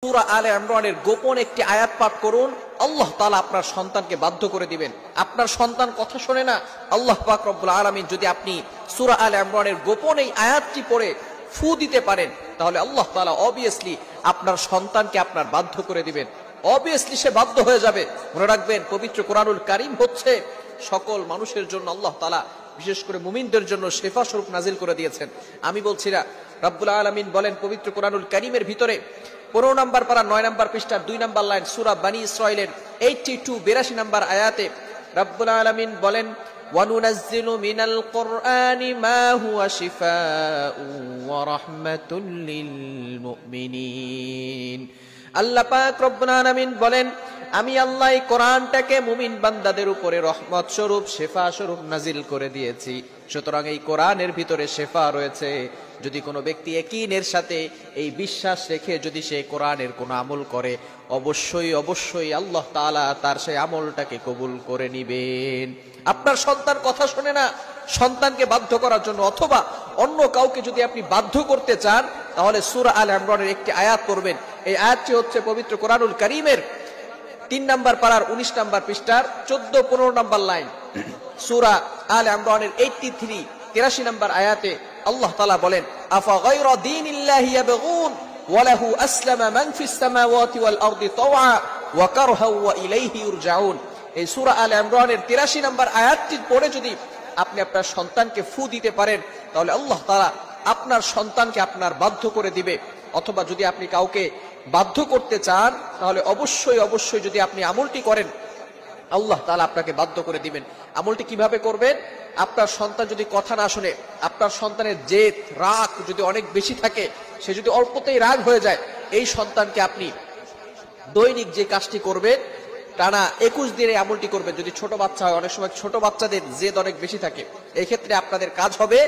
সূরা আলে ইমরানের গোপন একটি আয়াত পাঠ করুন, আল্লাহ তাআলা আপনার সন্তানকে বাধ্য করে দিবেন। আপনার সন্তান কথা শোনে না, আল্লাহ পাক রব্বুল আলামিন যদি আপনি সূরা আলে ইমরানের গোপন এই আয়াতটি পড়ে ফু দিতে পারেন, তাহলে আল্লাহ তাআলা অবভিয়াসলি আপনার সন্তানকে আপনার বাধ্য করে দিবেন। অবভিয়াসলি সে বাধ্য হয়ে যাবে। মনে রাখবেন, পবিত্র কোরআনুল কারীম হচ্ছে সকল মানুষের জন্য আল্লাহ তাআলা বিশেষ করে মুমিনদের জন্য শিফা স্বরূপ নাজিল করে দিয়েছেন। আমি বলছি না, রব্বুল আলামিন বলেন পবিত্র কোরআনুল কারীমের ভিতরে 15 নম্বর পারা 9 নম্বর পৃষ্ঠার 2 নম্বর লাইন সূরা বনী ইসরাঈলের 82 নম্বর আয়াতে রব্বুল আলামিন বলেন, ওয়ানুনাজ্জিলু মিনাল কুরআনি মা হুয়া শিফাউন ওয়া রাহমাতুল লিল মুমিনিন। আল্লাহ পাক রব্বুল আলামিন বলেন, আমি আল্লাহ এই কোরআনটাকে মুমিন বান্দাদের উপরে রহমত স্বরূপ শিফা স্বরূপ নাজিল করে দিয়েছি। সুতরাং এই কোরআনের ভিতরে শিফা রয়েছে। যদি কোনো ব্যক্তি ইয়াকিনের সাথে এই বিশ্বাস রেখে যদি সে কোরআনের কোনো আমল করে, অবশ্যই অবশ্যই আল্লাহ তাআলা তার সেই আমলটাকে কবুল করে নিবেন। আপনার সন্তান কথা শোনে না, সন্তানকে বাধ্য করার জন্য অথবা অন্য কাউকে যদি আপনি বাধ্য করতে চান, তাহলে সূরা আলে ইমরানের একটি আয়াত পড়বেন। এই আয়াতটি হচ্ছে পবিত্র কোরআনুল কারীমের 3 নম্বর পারার 19 নম্বর পৃষ্ঠার 14-15 নম্বর লাইন সূরা আলে ইমরানের 83 নম্বর আয়াতে আল্লাহ তাআলা বলেন, আফা গায়রা দীনিল্লাহি ইয়াবগুন ওয়া লাহু আসলামা মান ফিস সামাওয়াতি ওয়াল আরদি তাওআ ওয়া কারহা ওয়া ইলাইহি ইরজাউন। এই সূরা আলে ইমরানের 83 নম্বর আয়াতটি পড়ে যদি আপনি আপনার সন্তানকে ফু দিতে পারেন, তাহলে আল্লাহ তাআলা আপনার সন্তানকে আপনার বাধ্য করে দিবে। অথবা যদি আপনি কাউকে বাধ্য করতে চান, তাহলে অবশ্যই অবশ্যই যদি আপনি আমলটি করেন, আল্লাহ তাআলা আপনাকে বাধ্য করে দিবেন। আমলটি কিভাবে করবেন? আপনার সন্তান যদি কথা না শুনে, আপনার সন্তানের জেদ রাগ যদি অনেক বেশি থাকে, সে যদি অল্পতেই রাগ হয়ে যায়, এই সন্তানকে আপনি দৈনিক যে কাজটি করবেন, টানা 21 দিনে আমলটি করবেন। যদি ছোট বাচ্চা হয়, অনেক সময় ছোট বাচ্চাদের জেদ অনেক বেশি থাকে, এই ক্ষেত্রে আপনাদের কাজ হবে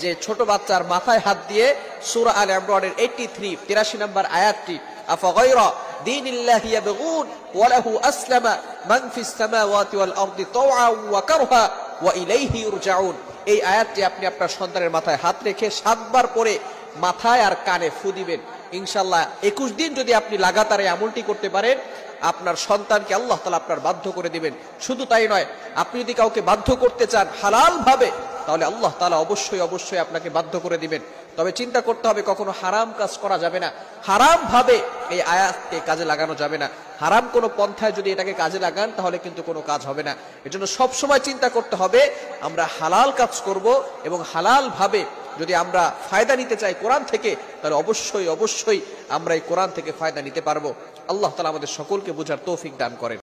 যে ছোট বাচ্চার মাথায় হাত দিয়ে সূরা আলে ইমরানের 83 নম্বর আয়াতটি, আফা গায়রা দীনিল্লাহি ইয়াবগুন ওয়া লাহু আসলামা মান ফিস সামাওয়াতি ওয়াল আরদি তাওআ ওয়া কারহা ওয়া ইলাইহি ইরজাউন, এই আয়াতটি আপনি আপনার সন্তানের মাথায় হাত রেখে 7 বার পরে মাথায় আর কানে ফু দিবেন। ইনশাআল্লাহ 21 দিন যদি আপনি লাগাতার এই আমলটি করতে পারেন, আপনার সন্তানকে আল্লাহ তাআলা আপনার বাধ্য করে দিবেন। শুধু তাই নয়, আপনি যদি কাউকে বাধ্য করতে চান হালাল ভাবে, তাহলে আল্লাহ তাআলা অবশ্যই অবশ্যই আপনাকে বাধ্য করে দিবেন। তবে চিন্তা করতে হবে, কখনো হারাম কাজ করা যাবে না, হারাম ভাবে এই আয়াতকে কাজে লাগানো যাবে না। হারাম কোনো পন্থায় যদি এটাকে কাজে লাগান, তাহলে কিন্তু কোনো কাজ হবে না। এজন্য সব সময় চিন্তা করতে হবে আমরা হালাল কাজ করব, এবং হালাল ভাবে যদি আমরা ফায়দা নিতে চাই কোরআন থেকে, তাহলে অবশ্যই অবশ্যই আমরা এই কোরআন থেকে ফায়দা নিতে পারবো। আল্লাহ তাআলা আমাদের সকলকে বোঝার তৌফিক দান করেন।